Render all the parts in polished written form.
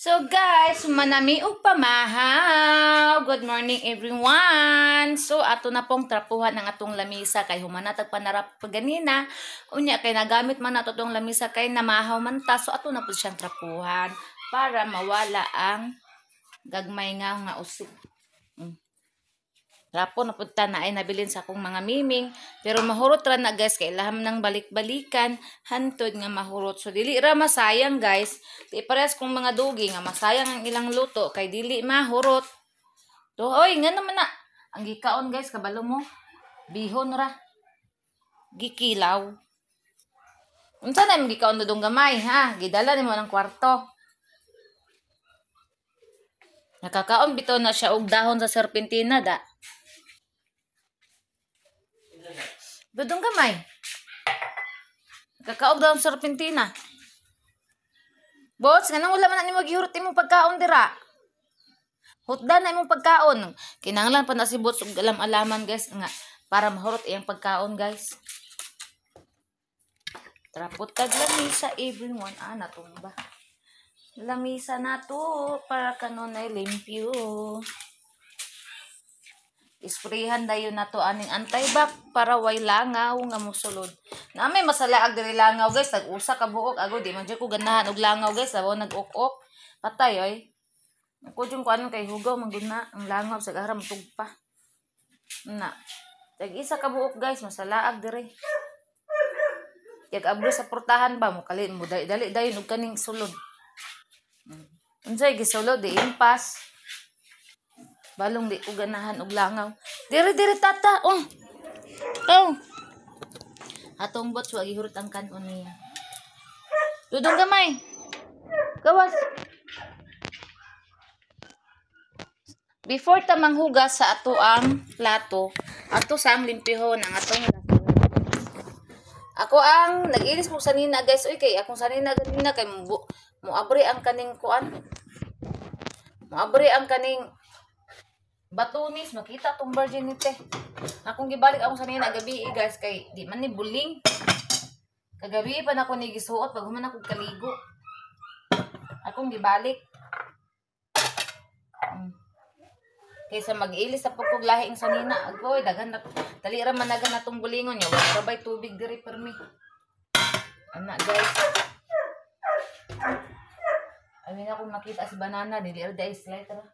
So guys, manami og pamahaw. Good morning everyone. So ato na pong trapuhan ng atong lamisa kay humanatag panarap ganina. Unya kay nagamit man nato tong lamisa kay namahaw man ta. So ato na pud siyang trapuhan para mawala ang gagmay nga usok. Rapo na punta na ay nabilin sa akong mga miming. Pero mahurot ra na guys. Kay ilaham ng balik-balikan. Hantod nga mahurot. So dili ra masayang guys. Di pares kong mga dugi nga masayang ang ilang luto. Kay dili mahurot. To, oy nga naman na. Ang gikaon guys. Kabalo mo. Bihon ra. Gikilaw. Unsa na yung gikaon dudong gamay ha. Gidala nimo ng kwarto. Nakakaon bitaw na siya og dahon sa serpentina da. Dudong gamay. Kakaog daw ang serpentina. Boss, ganang wala man na nimo gihurot imong pagkaon dira. Hutdan na imong pagkaon. Kinahanglan pa na si boss og alam-alaman guys nga para mahurot iyang pagkaon guys. Trapot tag lamisa everyone. Natumba. Lamisa na to para kanunay limpyo. Isprehan dayon nato aning anti-bac para way langaw nga mosulod. Na may masalaag diri langaw guys, tag-usa ka buok ago di man jud ko ganahan og langaw guys, sabaw nag-ok-ok. Patay oy. Ko jung kuan kay hugaw mangguna ang langaw sa garam tugpa. Na. Tag-isa ka buok guys, masalaag diri. Kag abro sa portahan ba mo kalin mo dali dayon og kaning sulod. Unsay gisulod di impas. Balong di ko ganahan og langaw. Dire tata. Oh. Atong bot wa gihurot ang kanon niya. Dudong gamay. Gawas. Before ta manghugas sa ato ang plato, ato sam limpihon ang atong ako ang nag-ilis ko sanina guys. Uy kay akong sanina ganina kay mo abri ang kaning kuan. Mo abri ang kaning batunis, makita tong virginity. Akong gibalik akong sanina gabi guys kay di man ni buling. Kagabi pa nako ni gisuot pag human ako kaligo. Akong gibalik. Kaysa mag-ilis sa pagkog lahi ang sanina. Agoy daghan na dali ra man nagan natong bulingon nya. Wa babay tubig diri permi. Ana guys. Amin ako makita si banana dili ra dai slide ra.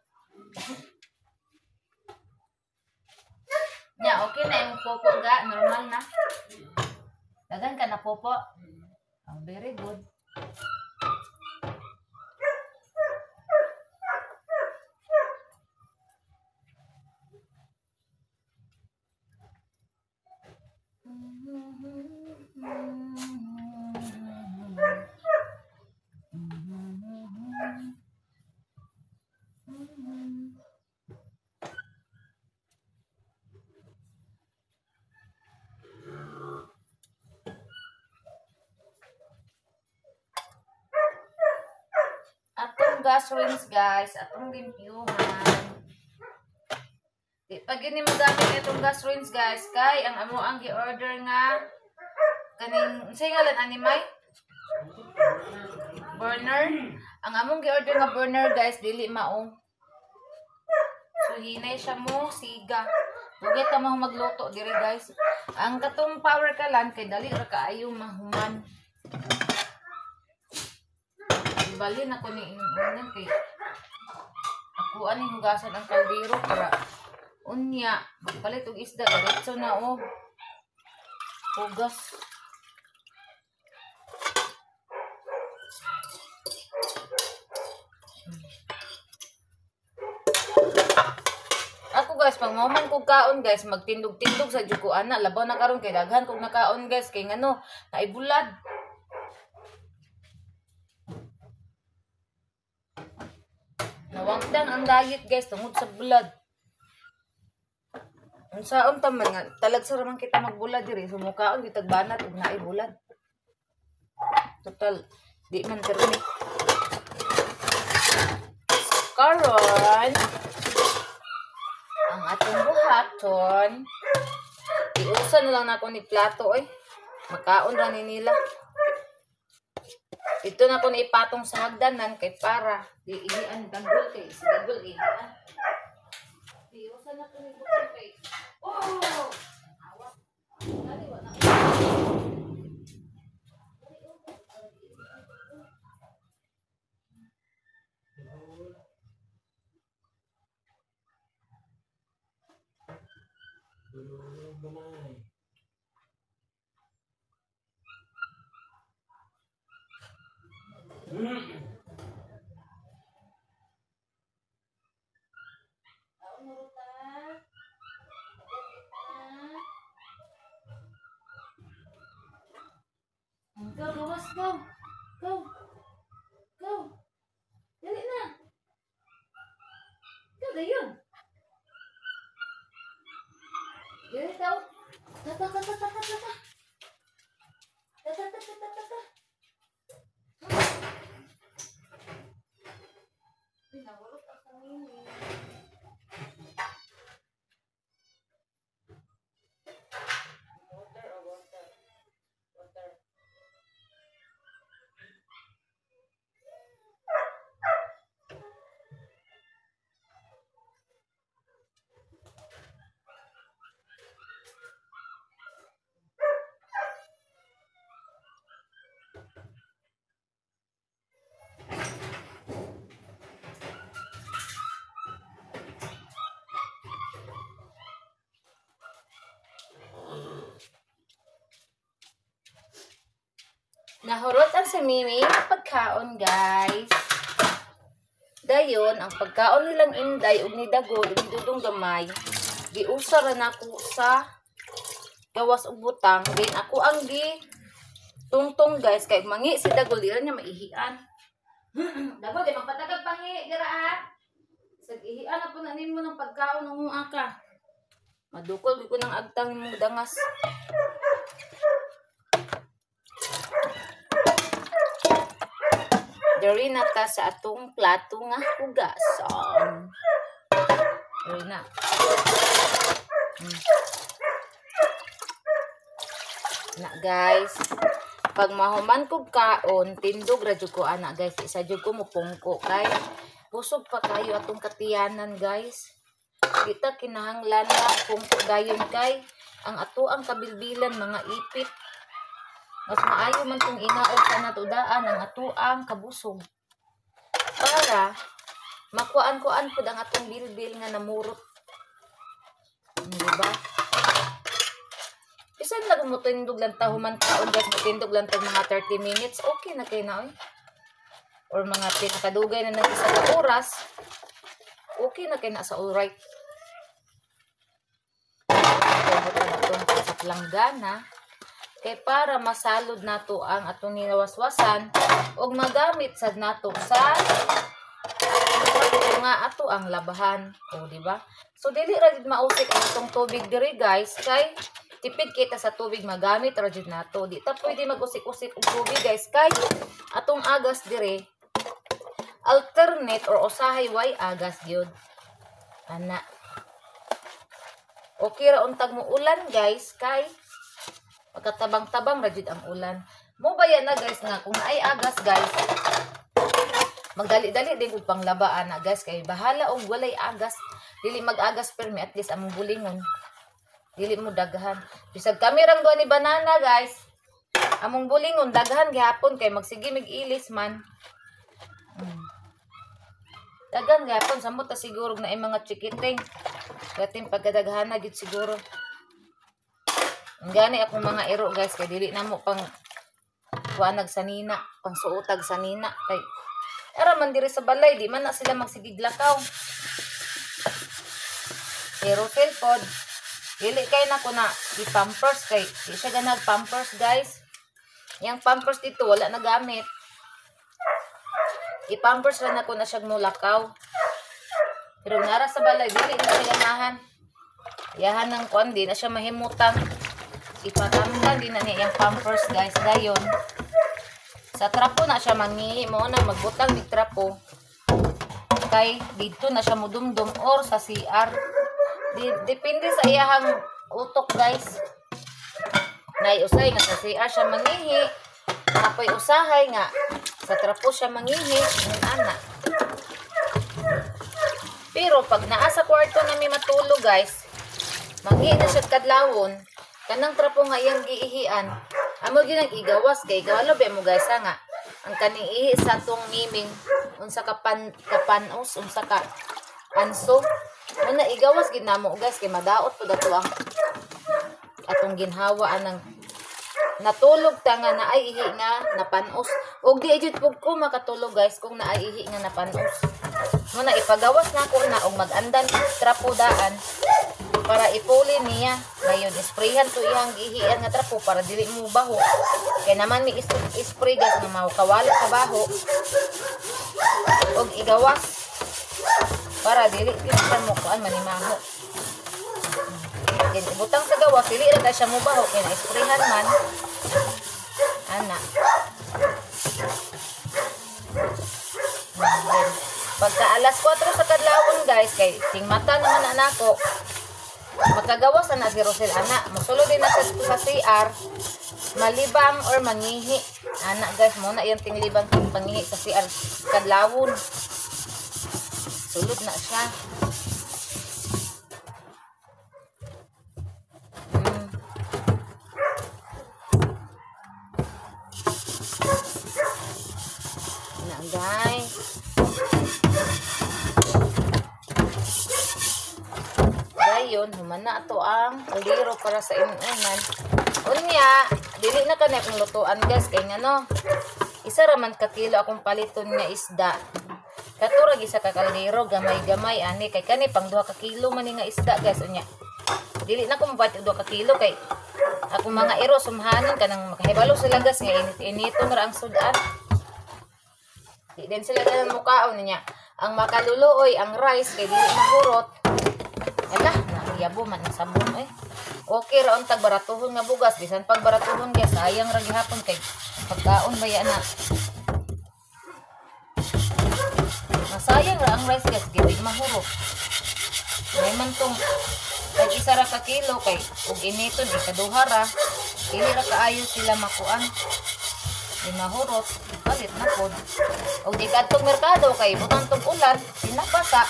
Ya, okay na yung popo ga. Normal na. Dagan ka na popo. Very good. Gas rinse guys, atong limpyuhan. Pag yun yung magamit itong gas rinse guys, kay ang amo ang gi-order nga kaning, say nga lang animay? Burner. Ang among gi-order nga burner guys, dili maong. So hinay siya mo, siga. Huwag ka mo magluto diri guys. Ang katong power kalan, kay dali ra kaayo mahuman. Balin ako ni inunan kay ako ani hugasan ang kaldero para unya magpalit og isda diretso na og hugas. Ako guys pag mauman kog kaon guys magtindog-tindog sa juko ana labaw na karon kay daghan kog nakaon guys kay ngano naibulad. Nawangdan ang diet guys tungod sa bulad. Unsaon ta man nga talagsa ra man kita magbulad diri sumukaon bitag banat ug naay bulad. Total di man permi. Karon ang atong buhaton iusan na lang nako ni plato oy. Makaon ra ni nila. Ito na ko na ipatong sa hagdanan kay para iihian dagol kay si dagol ihian. Piusan na ko ni bukod kay. Oh! Awas. Dali wala. Go, gawas, go. Go. Go. Dali na. Go, dayon. Dali daw. Tata, tata, tata, tata. Tata, tata, tata, tata. Pinawalot ang kanini. Water or water? Water. Nahurot ang si Mimi pagkaon, guys. Dayon, ang pagkaon nilang inday ug ni dagol ug dudong gamay. Giusa ra nako sa gawas ug butang. Then ako ang tungtong, guys, kay mangi si dagol dira niya maihian. Dagol di magpatagag pangi dira ah. Sag ihian na po na nimo ng pagkaon ng aka. Madukol ko ng agtang mo dangas. Dari na ta sa atong plato nga hugason. Dari na. Na guys, pag mahuman kog kaon, tindog ra jud ko ana guys. Isa jud ko mo pungko kay busog pa kayo atong katiyanan guys. Kita kinahanglan na pungko dayon kay ang ato ang kabilbilan mga ipit. Mas maayo man kung inaog sa natudaan ang atuang kabusog. Para makuan-kuan pud ang atong bilbil nga namurot. Diba? Bisan lang mo tindog lang tahuman kaon guys, tindog lang tag mga 30 minutes, okay na kay na oy. Or mga pinakadugay na ng isa ka oras, okay na kay na sa alright. Ito sa planggana. Kay para masalod nato ang atong ninawaswasan og magamit sad nato sa nga ato ang labahan, o di ba? So dili ra jud mausik ang atong tubig diri guys kay tipid kita sa tubig magamit ra jud nato. Di ta pwede mag-usik-usik og tubig guys kay atong agas diri alternate or usahay way agas gyud. Ana. Okay ra untag mo ulan guys kay pagkatabang-tabang rajud ang ulan. Mo bayan na guys nga kung naay agas guys. Magdali-dali din ug panglabaan na guys kay bahala og walay agas. Dili mag-agas permi at least among bulingon. Dili mo daghan. Bisag kami rang duha ni banana guys. Among bulingon daghan gihapon kay magsige mig-ilis man. Daghan gihapon samot ta siguro na mga chikiting. Gating pagkadaghan na gid siguro. Gani akong mga iro guys kay dili na mo pang kuanag sanina, pang suotag sanina kay era man diri sa balay di man na sila magsigiglakaw. Pero pod dili kay na ko na i-pampers kay di siya ganag pampers guys. Yang pampers dito wala na gamit. I-pampers lang ako na siya mulakaw. Pero nara sa balay dili na siya ganahan. Yahan ng kuan di na siya mahimutang. Ipatamdan din na niya yung pampers guys dayon. Sa trapo na siya mangi mo na magbutang di trapo. Kay dito na siya mudumdum or sa CR. Depende sa iyahang utok guys. Nay usay nga sa CR siya mangihi. Apoy usahay nga Sa trapo siya mangihi, ng ana. Pero pag naa sa kwarto na may matulog guys, mangihi na siya kadlawon, kanang trapo nga iyang giihian, amo ginang igawas kay gawalo ba mo guys nga. Ang kaning ihi sa tong miming, unsa ka kapanos, unsa ka anso. Muna igawas gid namo guys kay madaot pud ato ang atong ginhawa anang natulog ta nga naay ihi nga napanos. Og di jud pug ko makatulog guys kung naay ihi nga napanos. Muna ipagawas na ko na og mag-andan trapo daan para ipuli niya. Ngayon isprayhan to iyang gihian nga trapo para dili mo baho. Kay naman may spray gas nga mawakawala sa baho. Og igawas para dili kita mo kuan manimaho. Then ibutang sa gawas dili ra siya mo baho kay na-sprayhan man. Ana. Pagka alas 4 sa kadlawon guys kay ting mata naman anako. Magkagawas na si Rosel ana. Mosulod din na sa CR. Malibang or mangihi. Ana guys mo na yung tinglibang pangihi sa CR kadlawon. Sulod na siya. Na guys. Dayon, humana ato ang kaldero para sa inunan. Unya, dili na kanya akong lutuan guys. Kaya nga no, isa raman ka kilo akong paliton nga isda. Katurag isa ka kaldero, gamay-gamay ani. Kay kani pang 2 ka kilo man nga isda guys. Unya, dili na ko mabati 2 ka kilo kay akong mga iro sumhanon kanang makahibalo sila guys nga init-initon ra ang sudan. Di din sila ganang mukaon niya. Ang makaluluoy, ang rice kay dili mahurot. Ala, nangiyabo man ang sabon eh. Okay ra untag baratuhon nga bugas, bisan pag baratuhon guys, sayang ra gihapon kay pagkaon baya na. Masayang ra ang rice guys, dili mahurot. May man tong kay isa ra ka kilo kay ug initon ikaduha ra, dili ra kaayo sila makuan. Di mahurot, palit na pod. Og di kadtong merkado kay butang tong ulan, sinapasa.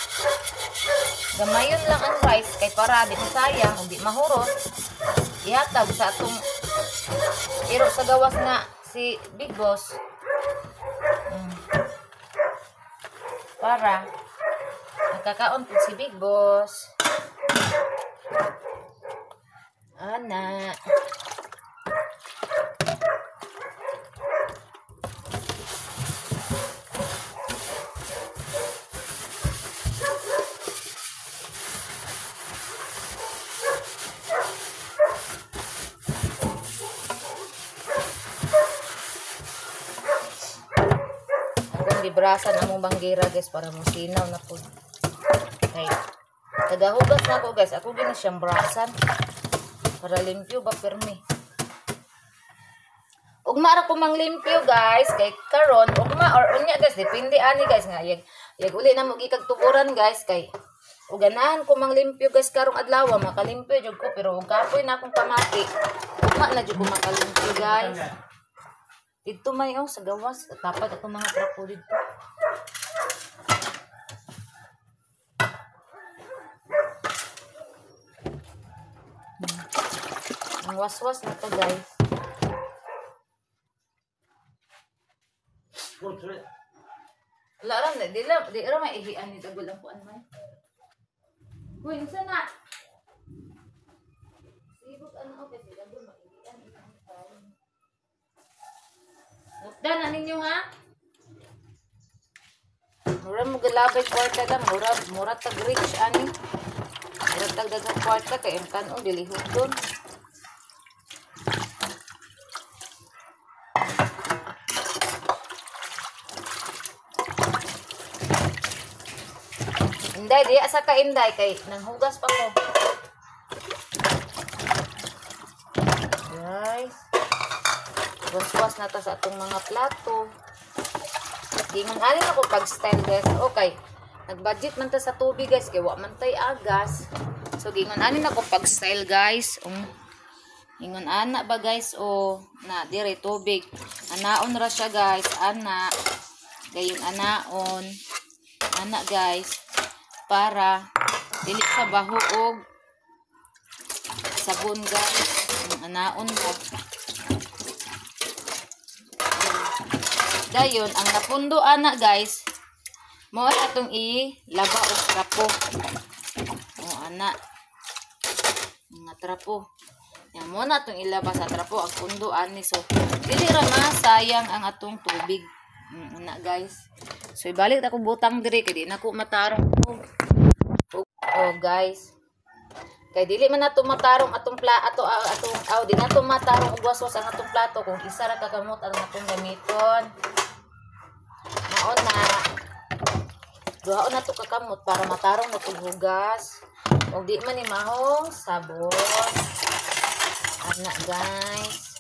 Gamayon lang ang rice kay para di masayang og di mahurot. Ihatag sa atong iro sa gawas nga si Big Boss. Para nakakaon po si Big Boss. Ana. Librasan among banggira guys para mo sinaw na po. Okay. Tagahugas na ako guys. Ako gina siyang brasan para limpyo ba permi. Ugma ra ko mang limpyo guys kay karon ugma or unya guys depende ani guys nga yag uli na mo gikag tuburan guys kay ug ganahan ko mang limpyo guys karong adlaw makalimpyo jud ko pero ug kapoy na akong pamati. Ugma na jud ko makalimpyo guys. Dito may sa gawas. Dapat ako mga trapo dito. Ang waswas na to guys. Wala lang. Di lang may ihian ni Dagol ang puan man. Uy, isa na. Sibot ano okay. Si Dagol maihian. Mutda na ninyo ha. Mura mo galabay kwarta ka. Mura tag rich ani. Mura tag dagang kwarta kay ang kanon dilihog doon. Inday, di asa ka inday kay nanghugas pa ko. Guys. Waswas na ta sa atong mga plato. Gingon alin ako pag style guys. Okay. Nag-budget man ta sa tubig guys. Kaya wa man tay agas. So gingon alin ako pag style guys. Ingon ana ba guys o na dire tubig. Anaon ra siya guys, ana. Gayon anaon. Ana guys para dili sa baho og sabon guys. Anaon ra. Dayon ang napundo ana guys. Mo atong ilaba og trapo. O ana. Mga trapo. Yan mo na itong ilabas sa trapo ang pundo ani. So, dili ra masayang ang atong tubig. Una guys. So, ibalik ako butang diri kay di na ko matarong ko. Oh guys. Kay dili man nato matarong atong di nato matarong og wasos ang atong plato kung isa ra ka kamot ang atong gamiton. Maon na. Duhaon na to kakamot para matarong na itong hugas. O di man ni mahong sabon. Ana guys.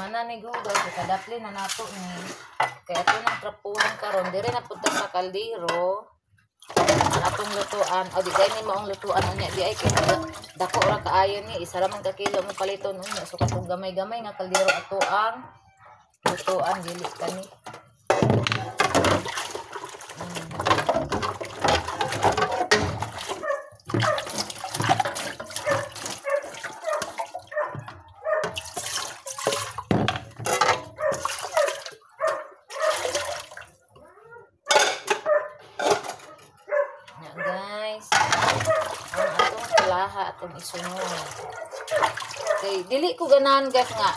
Mana ni gugas kadapli na nato ni kaya ito nang trapuhan karon dire na punta sa kaldero ang atong lutuan o di gani maong lutuan unya di ay kay dako ra kaayo ni isa ra man ka kilo mo paliton unya so katong gamay-gamay nga kaldero ato ang lutuan dili kani. Atong isunod. Okay, dili ko ganahan guys nga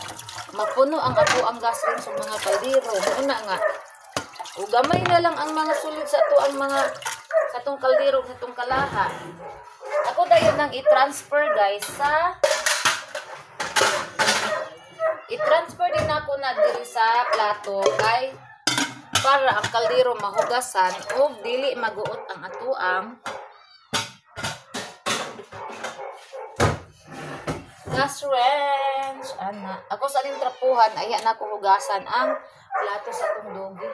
mapuno ang ako ang gas rin sa mga kaldero. Una nga. O gamay na lang ang mga sulod sa ato ang mga sa tong kaldero sa tong kalaha. Ako dayon nang i-transfer guys sa i-transfer din ako na diri sa plato kay para ang kaldero mahugasan ug dili maguot ang ato ang gas range. Ana. Ako sa aling trapuhan, ayan na ko hugasan ang plato sa itong dogi.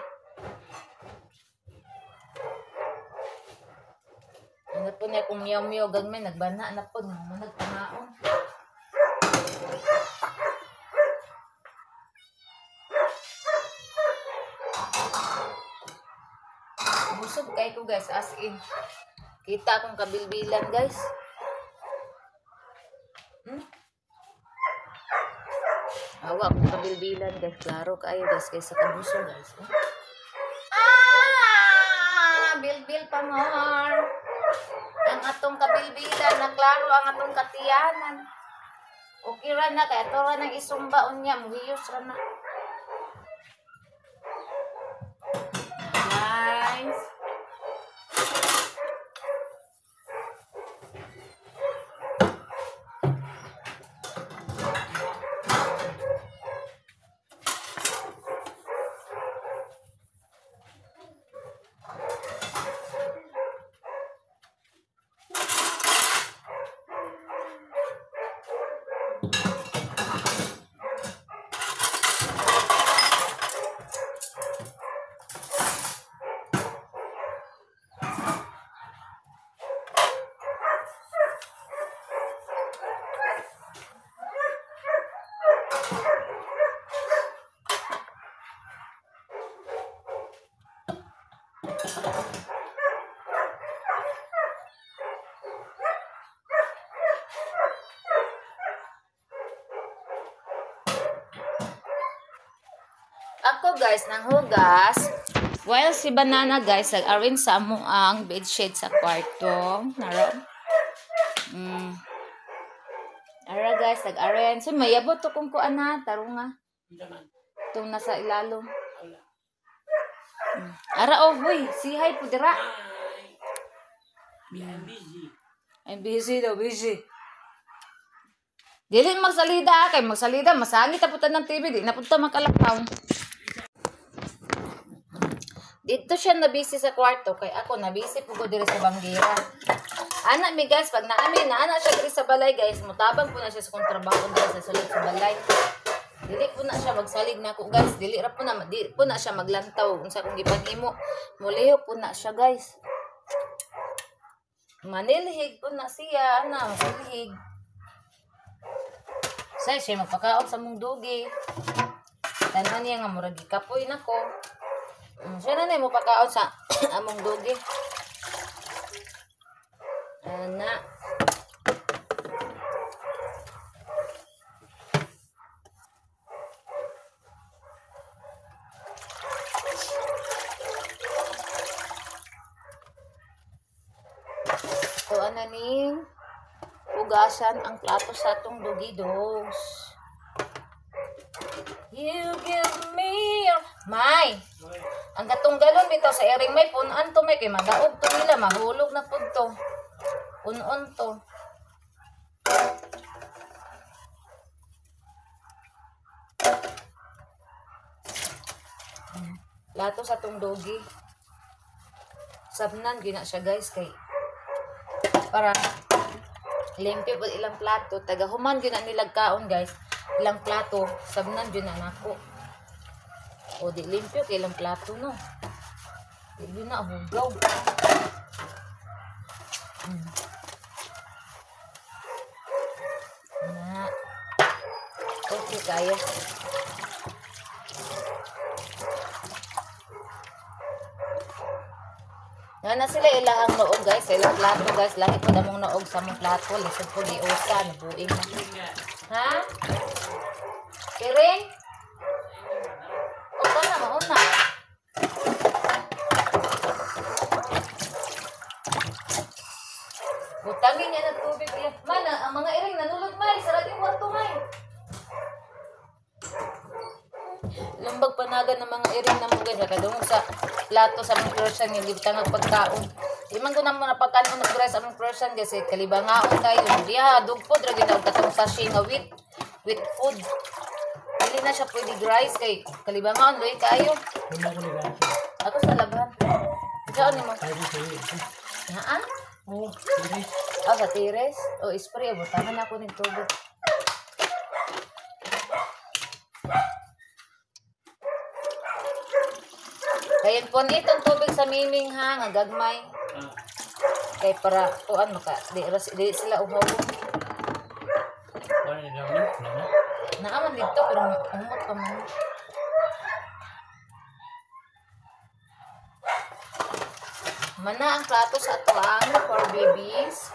Ano po niya kung miyaw-miyaw gagmay, nagbana na po, nagpanaon. Busog kayo ko guys, as in. Kita akong kabilbilan guys. Awa akong kabilbilan guys. Klaro kayo guys. Kaysa kabuso guys. Bilbil pa more. Ang atong kabilbilan. Na klaro ang atong katiyanan. Okay ra na. Kaya ito ra nang isumbaon niya. Muhiyos ra na. Guys. Ako guys, nang hugas. While si Banana guys, nag-arrange sa among ang bedsheet sa kwarto. Nara. Ara guys, nag-arrange. So, mayabot to kung kuan na. Tarunga. Itong nasa ilalom. Ara, oh, huy. Si hi po dira. I'm busy. I'm busy daw, busy. Dili magsalida, kay magsalida, masangit aputan ng TV, di napunta makalakaw. Dito siya nabisi sa kwarto kay ako nabisi po ko diri sa banggira. Ana mi guys, pag naami na ana siya diri sa balay guys, mutabang po na siya sa kontrabaho diri sa sulod sa balay. Dili po na siya magsalig na ako guys, dili ra po na di po na siya maglantaw unsa kung gipanhimo. Muliho po na siya guys. Manilhig po na siya, ana, masilhig. Say siya magpakaon sa mong dugi. Tanan niya nga murag gikapoy nako. Siya na mo pagkaon sa among dugi. Ana. So, ana ning hugasan ang plato sa atong dugi dos. You give me your... May! Ang gatong galon bitaw sa ering may punan to may kay madaog to nila mahulog na pud to. Punon to. Lato sa tong dogi. Sabnan gina siya guys kay para limpyo pud ilang plato taga human gyud na nilag kaon guys. Ilang plato sabnan gyud na nako. O di limpyo kay ilang plato no. Di na hugaw. Na. Okay kaya. Na sila ilahang noog guys, sa ilang plato guys, lahi po damong noog sa mong plato, lisod po di usa, nabuing na. Ha? Kiring? O na, mauna. Butangin niya ng tubig. Mana, ang mga iring nanulog may, sarap yung kwarto may. Lumbag panagan ng mga iring na mga ganyan, kadungog sa plato sa mga Persian yung libtang ng pagkaon. Iman ko naman na pagkaon ng dress sa mga Persian kasi kalibangaon tayo. Diya, dugpod, ragin na katong sashi nga with food. Hindi na siya pwede rice kay kalibangaon, doy kayo. Ako sa laban. Saan ni mo? Haan? Oh, Sa tires? O, spray, butangan ako ng tubig. Kaya po itong tubig sa miming ha, nga gagmay. Kaya para tuan maka, di sila uhaw. Naaman dito, pero umot pa man. Mana ang plato sa atuang for babies.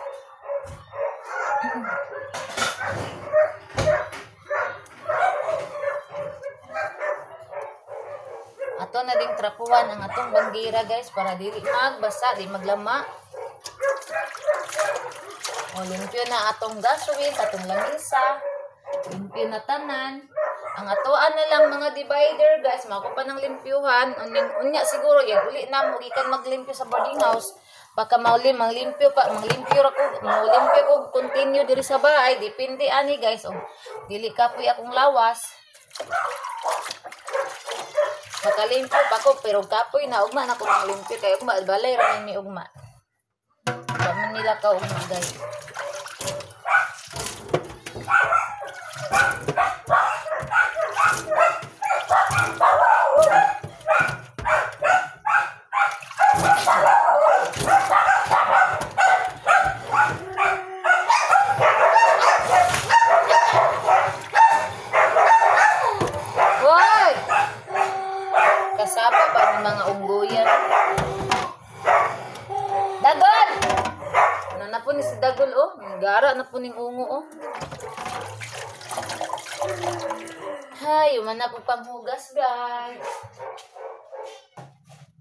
Ato na ding trapuhan ang atong banggira guys para dili magbasa, di maglama. O limpyo na atong gaswin, atong langisa. Limpyo na tanan. Ang atoan na lang mga divider guys, mako pa ng limpyuhan. Unya siguro yung uli na mo gikan maglimpyo sa boarding house. Baka manglimpyo ko continue diri sa bahay, depende ani guys. O dili kapoy akong lawas. Makalimpyo pa ko pero kapoy na ugma na ko manglimpyo kay ugma balay ra man mi ugma. Ba nila ka ugma guys. Kasapa ba ng mga unggoyan? Dagol! Ano na po ni si Dagol oh? Gara na po ning ungo oh. Hay, man na po panghugas guys.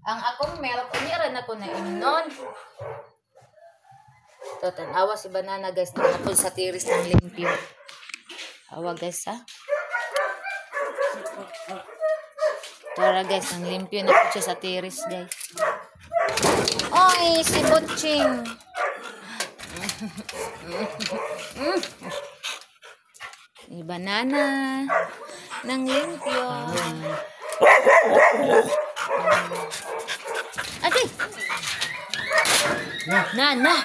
Ang akong milk, unyara na ko na imnon. Ito, tanawa si Banana guys. Nakapul sa tiris ng limpyo. Awa guys ha. Tara guys, ang limpyo na po siya sa tiris guys. Oy, si Butching. Ni Banana ng limpyo. Na.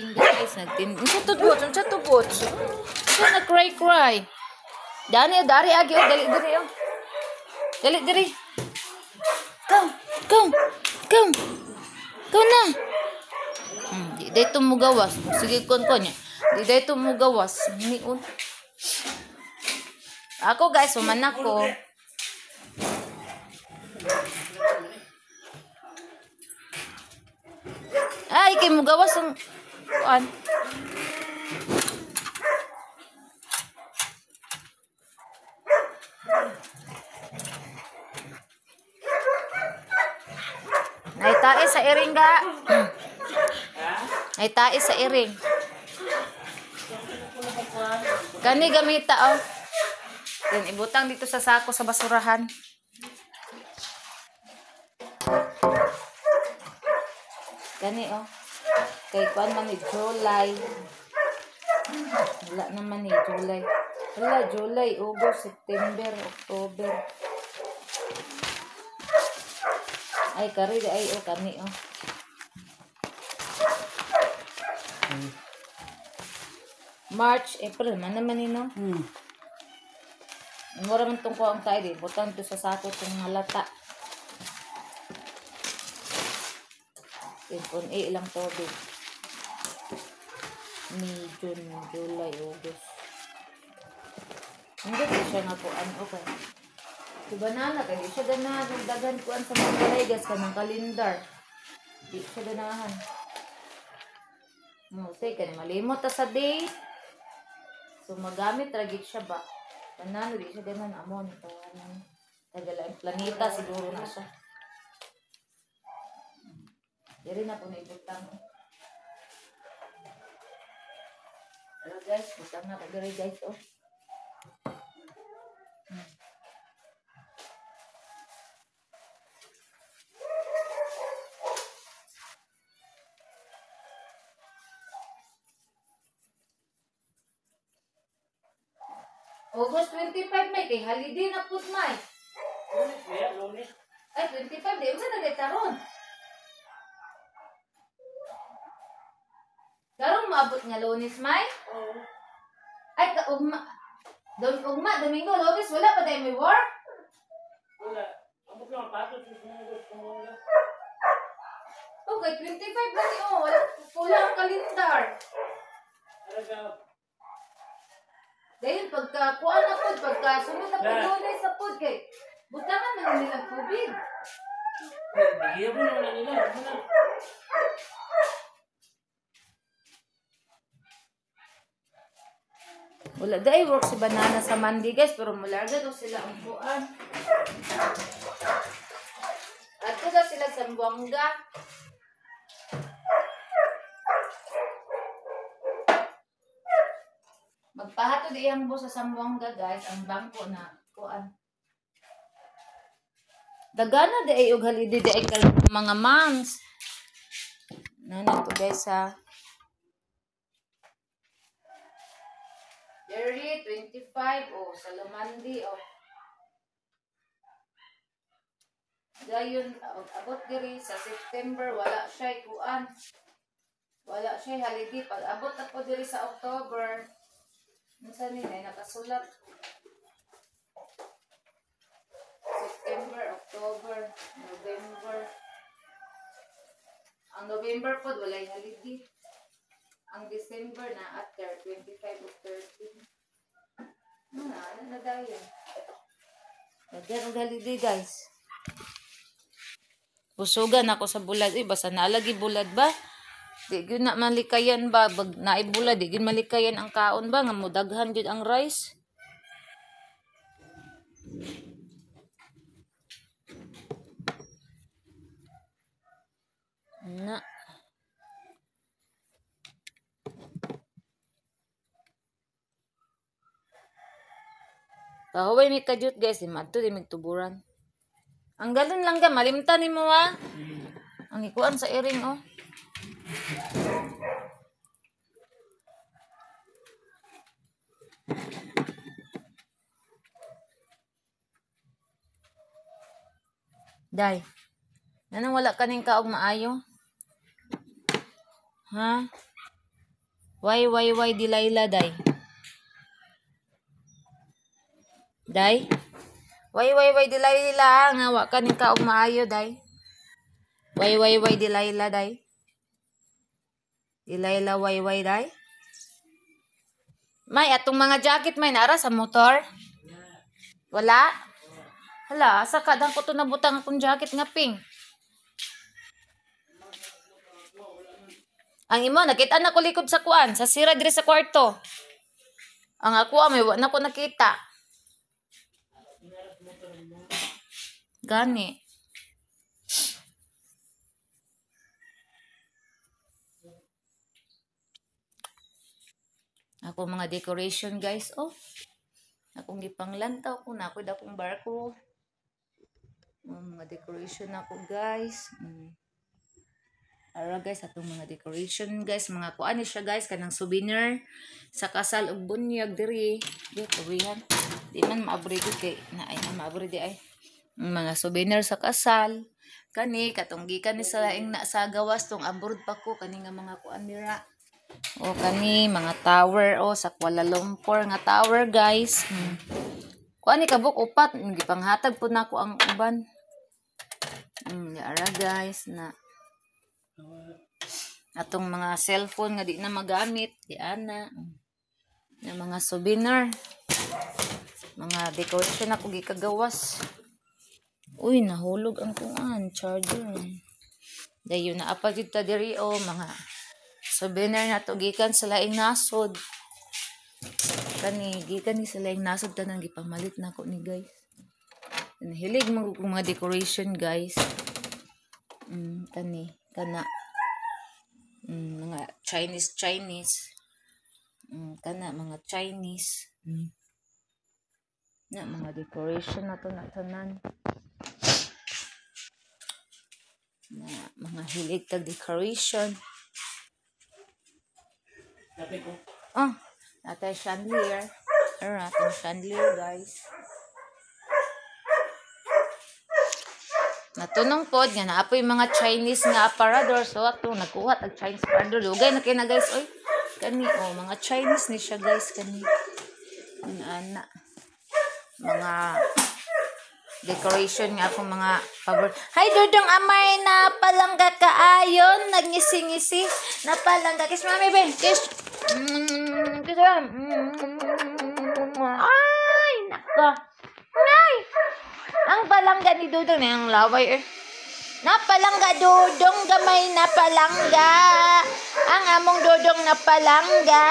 Guys. Ang guys. Ang chatubot. Siya nag-cry. Dari agi. Dali. Dali. Come. Go na. Di day tumugawas. Sige kon niya. Di day tumugawas. Niun. Ako guys, umanak ko. Ay, kay mugawas ang kuan. Ay tae sa iring ga. Ay tae sa iring. Kani gamita oh. Then ibutang dito sa sako sa basurahan. Gani oh. Kay kuan man ni July. Wala naman ni July. Wala July, August, September, October. Ay kari ay oh kani oh. March, April man naman ni no. Mura man tong kuang tayo di. Butang to sa sako tong halata. Kung ilang tubig. May June, July, August. Hindi ko siya nga po ano ka. Si banana kaya di siya ganahan. Dagan kuan sa mga kalegas ka ng kalendar. Di siya ganahan. Say ka na malimot sa day. So magamit ragit siya ba? Banana di siya ganahan. Amon. Tagala yung planeta siguro na siya. Dari na po na ibutang. Hello guys, butang na po dari guys oh. August 25 may kay holiday na pud may. Lunes. Ay 25 di unsa na taron? Garong maabot nga Lunes may? Oo. Ay ugma. Domingo, Lunes wala pa tayo may work? Wala. Ambot lang patos mo. Okay, 25 na niyo. Wala ang kalendar. Dahil pagka-kuan na po, pagka-sunod na po Lunes sa po, kay butangan na nilang tubig. Bigyan mo na nila. Wala dahil work si banana sa Monday guys, pero mularga daw sila ang buwan. At daw sila sa Buanga. Magpahato di ang busa sa Buanga guys, ang bangko na kuan. Dagana di ay og holiday di ay mga moms. Nana to guys ha. 30, 25, oh, sa Lumandi, oh. Dayon, abot diri sa September, wala siya kuan. Wala siya holiday. Pag abot na po diri sa October, minsan nila, nakasulat. September, October, November. Ang November po, wala yung holiday. Ang December na after 25 of 13. Ano na dahil? Lagyan ang holiday guys. Busugan ako sa bulad. Basta nalagi bulad ba? Di yun na malikayan ba? Bag naibulad, di yun malikayan ang kaon ba? Nga mudaghan yun ang rice. Na. Kahuway may kadyot guys, di madto di magtuburan. Ang galon lang ga, malimtan ni mo ha. Ang ikuan sa iring oh. Day. Nanang wala kaning kaog maayo? Ha? Why, Delilah, day? Day? Why, Delilah, nga wa kaning kaog maayo, day? Why, Delilah, day? Delilah, why, day? May, atong mga jacket may nara sa motor? Wala? Hala, asa ka? Dang ko to nabutang akong jacket nga pink. Ang imo, nakita na ko likod sa kuan, sa sira dire sa kwarto. Ang ako, may wala ko nakita. Gani. Ako mga decoration, guys. Oh, akong gipanglantaw ko na ako akong barko. Mga decoration ako, guys. Ara guys, atong mga decoration, guys. Mga kuan siya, guys, kanang souvenir sa kasal ug bunyag diri. Di tuwihan. Di man maabridi kay na ay maabridi ay. Mga souvenir sa kasal. Kani katong gikan ni sa laing na sa gawas tong abroad pa ko kani nga mga kuan dira. O kani mga tower o sa Kuala Lumpur nga tower, guys. Kuan ni kabuk upat gipanghatag pud nako ang uban. Ara guys na atong mga cellphone nga di na magamit, di ana. Yung mga souvenir. Mga decoration ako gikagawas. Uy, nahulog ang kuan charger. Dayon na apa jud ta diri o mga souvenir na to gikan sa laing nasod. Kani gikan ni sa laing nasod tanang gipamalit na ko ni guys. Hilig mo mga decoration, guys. Kani kana mga Chinese kana mga Chinese na mga decoration na to na tanan na mga hilig tag decoration. Natay chandelier. Atong chandelier, guys. Natunong pod nga naapoy mga Chinese nga aparador. So ato nagkuha tag Chinese aparador. Lugay na kay na, guys. Oy, kani mga Chinese ni siya, guys, kani. Ana. Mga decoration nga akong mga favor. Hi Dudong Amay na palangga kaayon nagngisi-ngisi na palangga. Kiss mami ben. Kiss. Kiss. Ay, nako. Ay. Ang palangga ni Dudong na yung laway Napalangga Dudong gamay na palangga. Ang among Dudong na palangga.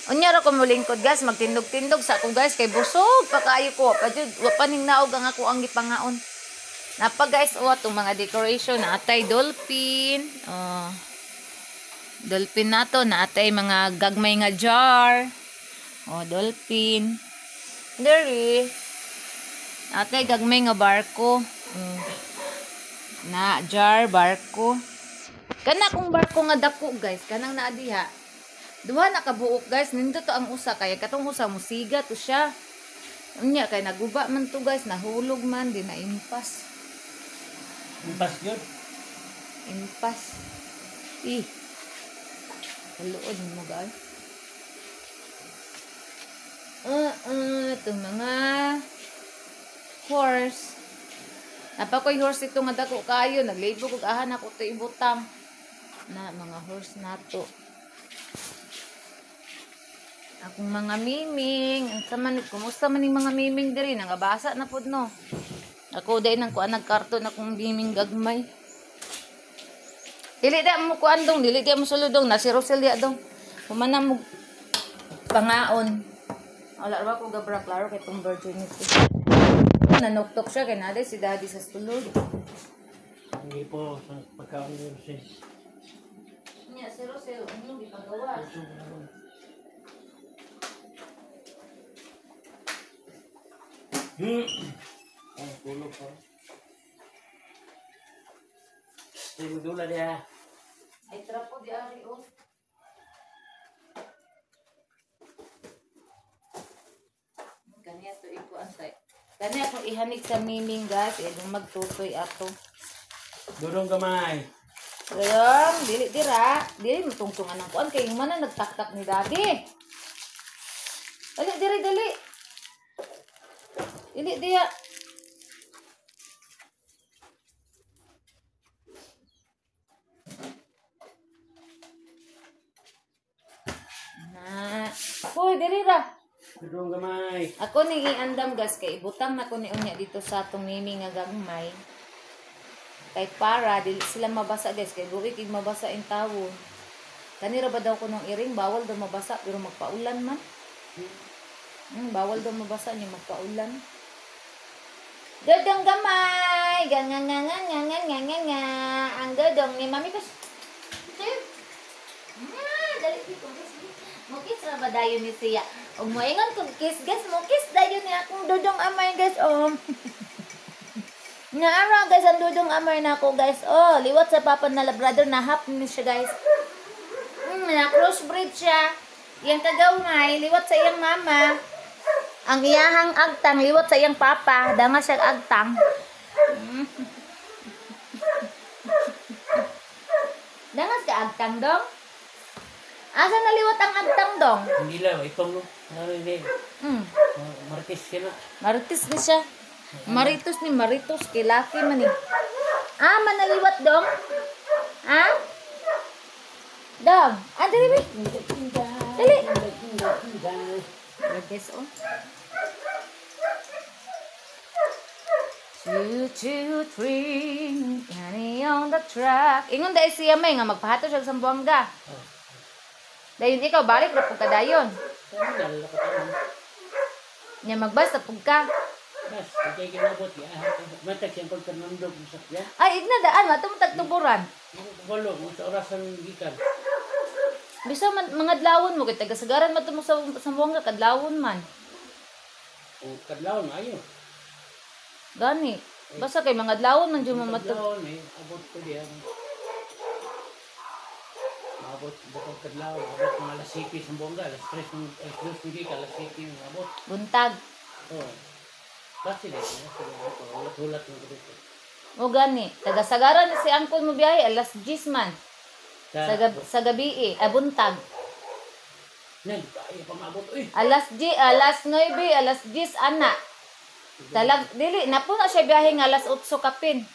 Unya ra ko mulingkod, guys, magtindog-tindog sa ako, guys, kay busog pa kaayo ko. Wa pa ning naog ang ako ang gipangaon. Napa, guys, atong mga decoration na atay dolphin. Dolphin nato na atay mga gagmay nga jar. Dolphin. Diri. Atay gagmay nga barko. Na jar barko. Kana kung barko nga dako, guys, kanang naa diha. Duha na kabuok, guys. Nindot to ang usa kay katong usa musiga to siya. Unya kay naguba man to, guys, nahulog man di na impas. Impas gyud. Impas. Kaluod mo, guys. Itong mga horse. Napakoy horse ito nga dako kayo. Naglibog kog ahan ako to ibutang. Na mga horse nato. Akong mga miming. Kumusta man yung mga miming diri? Nangabasa na po, no? Ako dahil nang kuan nagkarton akong miming gagmay. Dili da mo kuan dong. Dili da mo suludong. Nasi Rosel dia dong. Kumana mo pangaon. Wala ra ko gabra klaro kay tong virginity. Nanoktok siya kay naday si daddy sa sulod. Hindi po sa pagkaon ni Rosel. Nya si Rosel, ano gipagawa? Ang tulog pa. Sige dula dia. Ay trapo di ari o. Kanya to antay. Kani akong ihanig sa miming guys, edong magtutoy ato. Dudong gamay. Dong, dili dira, dili matungtungan ng kuan kay man na nagtaktak ni daddy. Dali diri dali. Dili dia. Na, hoy diri ra. Dudong gamay. Ako ning iandam guys kay ibutang na ko ni unya dito sa atong mimi nga gagmay. Kay para dili sila mabasa guys kay buwi kig mabasa in tawon. Kanira ba daw ko nung iring bawal daw mabasa pero magpaulan man. Bawal daw mabasa niya magpaulan. Dodong gamay, gangangangangangangangangan. Ang dodong ni mami pas. Dali dito guys. Mukis ra ba dayon ni siya? Og moingon kog kiss guys, mukis dayon ni akong dodong amay guys. Naara guys ang dudong amay na ako guys. Oh, liwat sa papa na labrador na hap ni siya guys. Na crossbreed siya. Yang kagawmay liwat sa iyang mama. Ang iyahang agtang liwat sa iyang papa. Danga siya agtang. Danga ka agtang dong. Asa na liwat ang agtang dong? Hindi lang, itong no. Ano hindi. Martis siya na. Maritis ni siya. Maritos ni Maritos, kay laki man ni. Manaliwat dong? Ha? Dong, dali ba? Dali. Maritis, oh. 2, 2, 3, Danny on the track. Ingon dahil siya may nga magpahato siya sa buwangga. Dayon ikaw, balik na po ka dayon. Nya magbasta po ka. Mas, kaya kinabot ya. Matag siyang pagkanandog sa ya. Ay, ignadaan, matumutag tuburan. Walo, sa orasan gikan. Bisa man, mga dlawon mo, kay tagasagaran mo sa buwangga, kadlawon man. O kadlawon, ayo. Gani. Basta kay mga dlawon man dyan mo Kadlawon, abot ko diya. Abot, bukong kadlawon, abot mga alas 7 sa bongga, alas 3 ng alas 7 ng abot. Buntag. Oo. Basi din, hulat-hulat ng dito. O gani. Tagasagaran na si Angkol mo biyahe, alas 10 man. Sa gabi buntag. Yan, kaya pa maabot. Alas 9, alas 10, ana. Dili, napuna siya biyahe nga alas 8 kapin.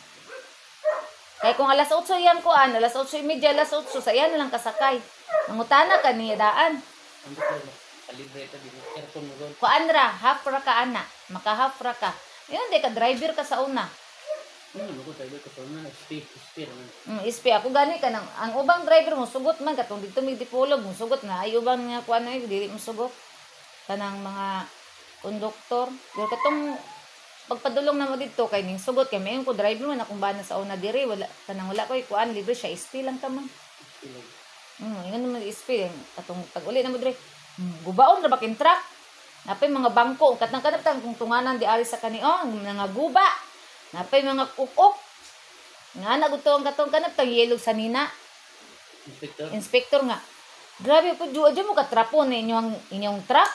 Kaya kung alas 8 yan kuan, alas 8:30, alas 8, sa iyan na lang kasakay. Mangutana ka niya daan. Ang dito, kalibre ito dito. Aircon mo doon. Kuan ra, half ra ka ana. Maka-half ra ka. Yun, di ka driver ka sa una. Ano ko tayo ko na spear man. Ispi ako gani ka nang ang ubang driver mo sugot man katong dito may dipolog mo sugot na ay ubang nga kuan ay dili mo sugot. Kanang mga konduktor. Pero katong pagpadulong na mo dito kay ning sugot kay mayon ko driver man akong bana sa una diri wala kanang wala ko kuan libre siya ispi lang ta man. Ingon naman ispi katong tag-uli na mo diri. Gubaon ra bakin truck. Napay mga bangko katang-kanap kung tunganan di ari sa kani mga guba. Napay mga kukok. Nga nagutong katong kanap tang yellow sa nina. Inspector nga. Grabe po juadyo mo ka trapo na inyong truck.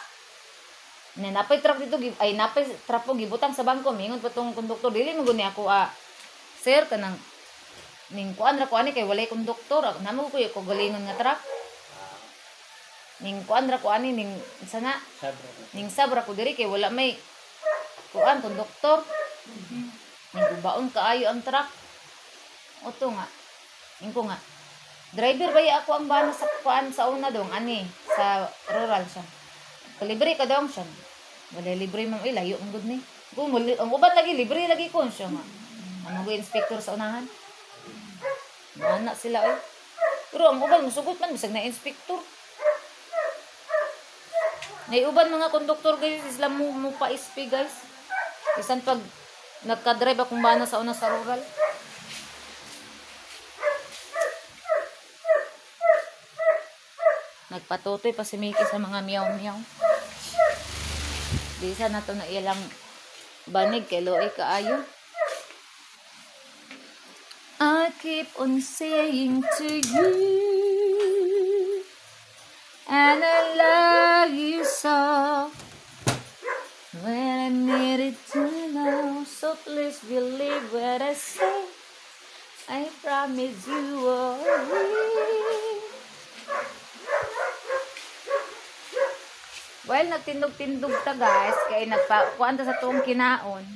Na napay truck dito ay napay trapo gibutang sa bangko mingon pa tong konduktor dili mo guni ako sir kanang ning kuan ra kuan kay walay konduktor namo ko ko galingon nga truck. Ning kuan ra kuan ning sana ning sabra ko diri kay wala may kuan konduktor. Ning gubaon kaayo ang truck. Oto nga. Ingko nga. Driver ba ako ang bana sa kuan sa una dong ani sa rural siya. Kalibre ka daw siya. Wala libre man layo ang gud ni. Ang uban lagi libre lagi kon siya nga. Ano go inspector sa unahan? Mana sila oy. Pero ang uban musugot man bisag na inspector. Nay uban mga konduktor guys sila mo pa SP guys. Bisan pag nagka-drive akong bana sa una sa rural. Nagpatutoy pa si Mickey sa mga meow-meow. Di sa na to na ilang banig kay Loe kaayo. I keep on saying to you and I love you so. when I needed to know. So please believe what I say. I promise you will leave. While nagtindog-tindog ta guys, kay nagpakuan ta sa tuong kinaon.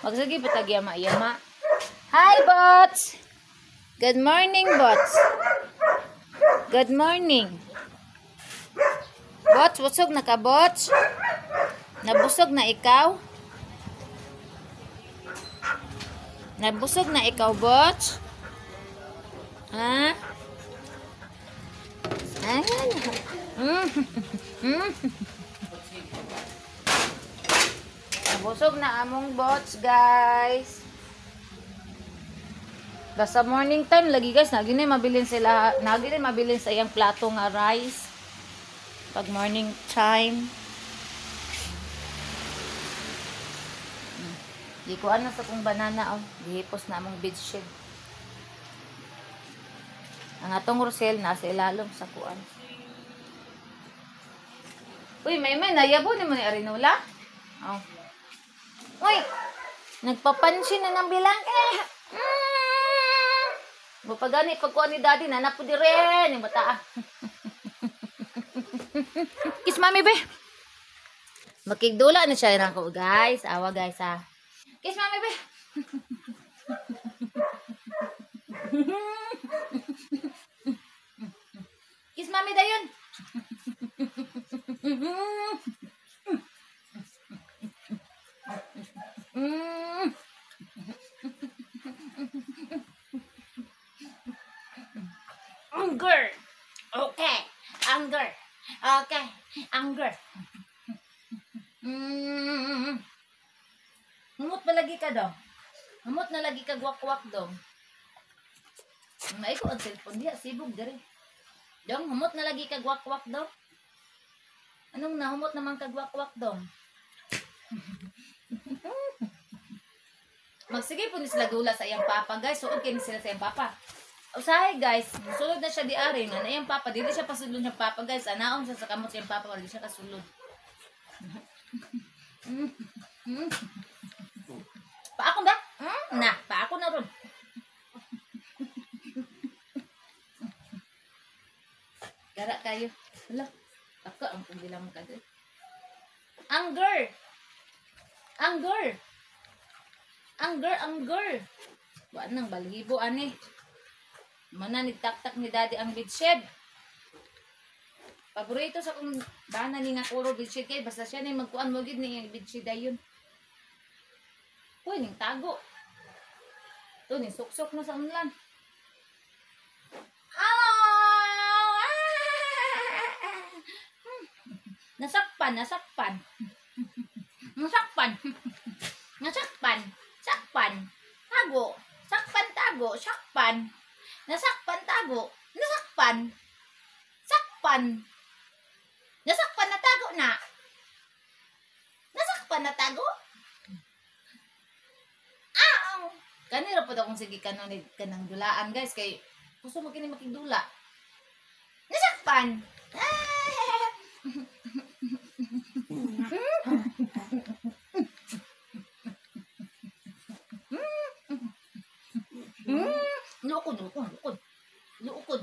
Magsagi pa tag-yama-yama. Hi, bots! Good morning, bots. Good morning. Bots, busog na ka, bots? Nabusog na ikaw? Nabusog na ikaw, bots? Ha? Ayan. Nabusog na among bots, guys. Basta morning time lagi guys, nagin mabilin sila, nagin mabilin sa iyang plato nga rice. Pag morning time. Di ko ano sa kong banana oh, gihipos na among bedsheet. Ang atong rosel nasa ilalom sa kuan. Uy, may nayabo ni mo ni Arinola. Oh. Uy, nagpapansin na ng bilang Bupagani pagkuan ni daddy na napo dire ni bata. Kiss mami be. Makigdula na siya nako guys. Awa guys ha. Kiss mami be. Kiss mami dayon. Anger. Okay. Anger. Okay. Anger. Humot na lagi ka daw. Humot na lagi ka gwak-gwak daw. May ko ang cellphone diya. Sibog dari. Dong, humot na lagi ka gwak-gwak daw. Anong nahumot naman ka gwak-gwak daw? Magsige po ni sila dula sa iyang papa guys. So okay ni sila sa iyang papa. Usahay guys, sulod na siya di ari nga na iyang papa, dili siya pasulod ng papa guys. Anaon siya sa kamot sa iyang papa, wala siya kasulod. Paako na? Na, paako na ron. Gara kayo. Hala, ako ang pagbilang ka doon. Anger! Anger! Anger, anger! Wala nang balhibo, ani. Mana ni tak-tak ni daddy ang bedsheet. Paborito sa kong bana ni nga kuro bedsheet kay basta siya na magkuan mo gid ni bedsheet dayon. Uy, ning tago. To ni suksok na sa unlan. Nasakpan, nasakpan. Nasakpan. Nasakpan. Sakpan. Tago. Sakpan, tago. Sakpan. Nasakpan, tago. Nasakpan. Sakpan. Nasakpan na tago na. Nasakpan na tago. Kanira po daw kung sige kanang dulaan guys. Kay gusto mo kini makigdula. Nasakpan. Luukod.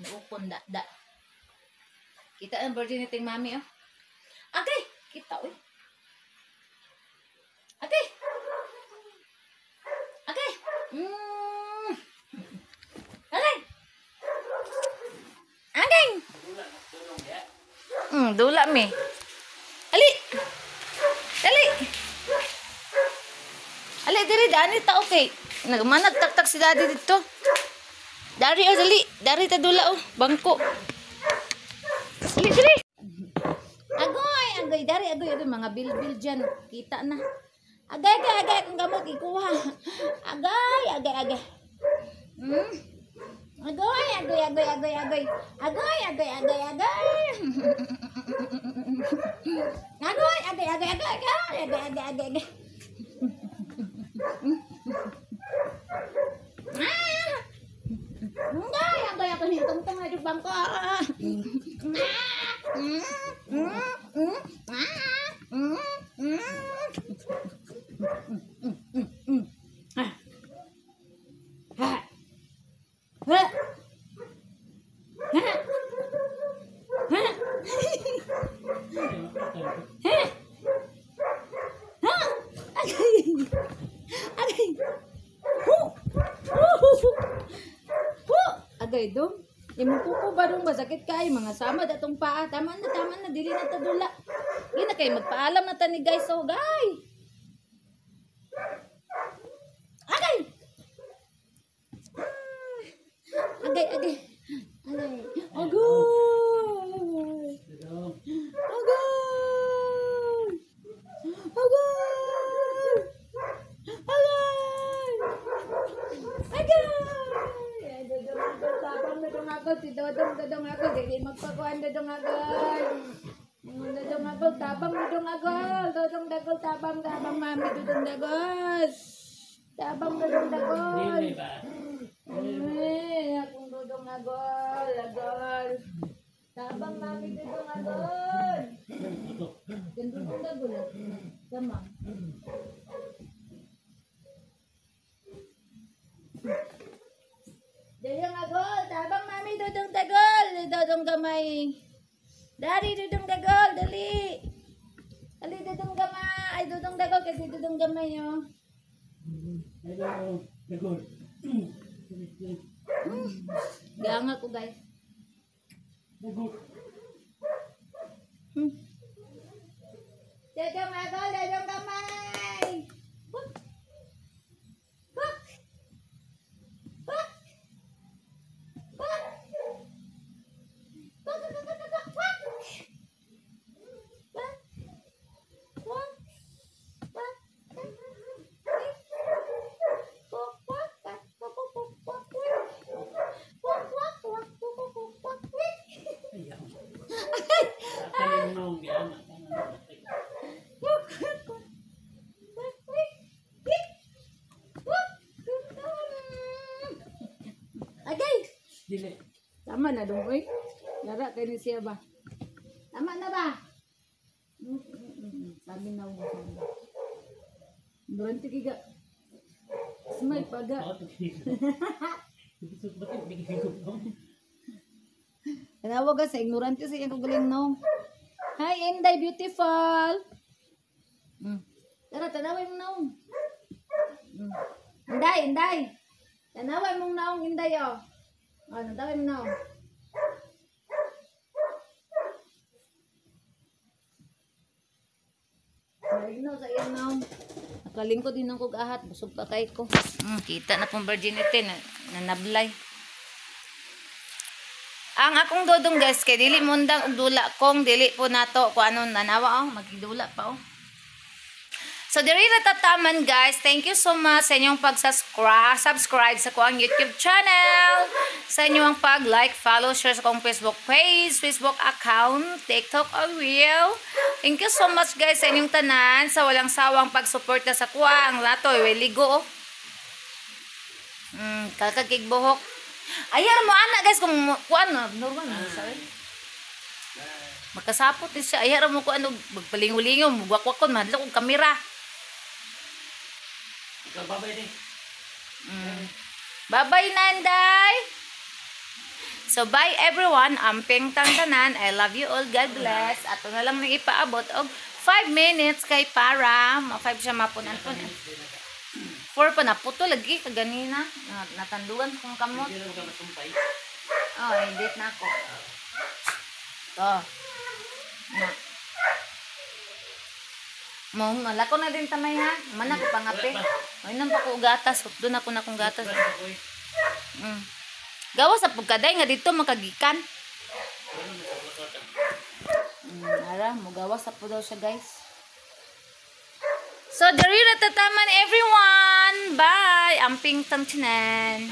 Luukod, da. Kita ang virginity ng mami, oh. Agay! Kita, uy. Agay! Agay! Agay! Agay! Dula, mi. Ali! Dali! Ali, diri, dani ta, okay. Nagmanag tak si daddy dito. Dari, oh, dali. Dari ta dula, oh. Bangko. Dali. Agoy. Dari, agoy. Mga bil-bil dyan. Kita na. Agay. Kung gamot, ikuha. Agay. Agoy. Agay ako ni tungtong na di bangko. Agay. Hu. Hu. Hu. Agay dong. Imong kuko ba dong masakit kay mga samad atong paa. Tama na dili na ta dula. Di na kay magpaalam na ta ni guys so gay. Agay. Agay. Agay. Agay. Dudong. Agay! Agay! Agay! Agay! Ay, dudong agad. Tapang dudong agad. Si dudong agad. Hindi magpakuhan dudong agad. Dudong agad. Tapang dudong agad. Dudong dagol. Tapang mami. Dudong dagol. Tapang dudong dagol. Dili ba? Ay, akong dudong agol. Agol. Tabang mami dudong agol. Gandun kong dagol. Sama. Dudong agol. Tabang mami dudong dagol. Dudong gamay. Dari dudong dagol. Dali. Dali dudong gamay. Ay dudong dagol kasi dudong gamay oh. Dagol. Ganga ko guys. Dagol. Dudong agol. Dudong gamay. Wak. Wak. Wak. Wak. Wak. Kanin mo yan. Agay! Dili. Tama na dong, oy. Lara kayo ni siya ba? Tama na ba? Sabi na ako. Durante kiga. Smile paga. Tanawa ka sa ignorante sa iyang kagaling no. Hi, Inday, beautiful. Tara, tanawin mo naong. Inday. Tanawin mong naong, Inday, oh. Tanawin mo naong. Marino sa iyan naong. Nakalingkod din ang kog-ahat. Busog pa kay ko. Kita na pong virginity na nablay. Ang akong dodong guys, kay dili mundang og dula kong dili po nato ko ano nanawa oh, magidula pa oh. So diri na tataman guys. Thank you so much sa inyong subscribe sa kuang YouTube channel. Sa inyong pag-like, follow, share sa kuang Facebook page, Facebook account, TikTok or Reel. Thank you so much guys sa inyong tanan sa walang sawang pagsuporta sa kuang lato ligo oh. Kakakigbuhok. Ayar mo ana guys kung kuan normal na sorry. Makasapot din siya. Ayar mo ko ano magpalingulingaw, mugwakwakon madlok og kamera. Babay din. Bye-bye Nanday. So bye everyone. Amping tanan. I love you all. God bless. Ato na lang nang ipaabot og 5 minutes kay para 5 siya mapunan po. 4 pa na puto lagi kaganina. Natandugan kong kamot. Hindi na masumpay. Oh, edit na ako. To. Na. Mo, malako na din tamay ha. Mana ko pangape. Ay nang pa ko gatas. Doon ako na kong gatas. Gawa sa pagkaday nga dito makagikan. Ara, mo gawa sa po daw siya guys. So, dari na tataman everyone. Bye. Amping tangtinan.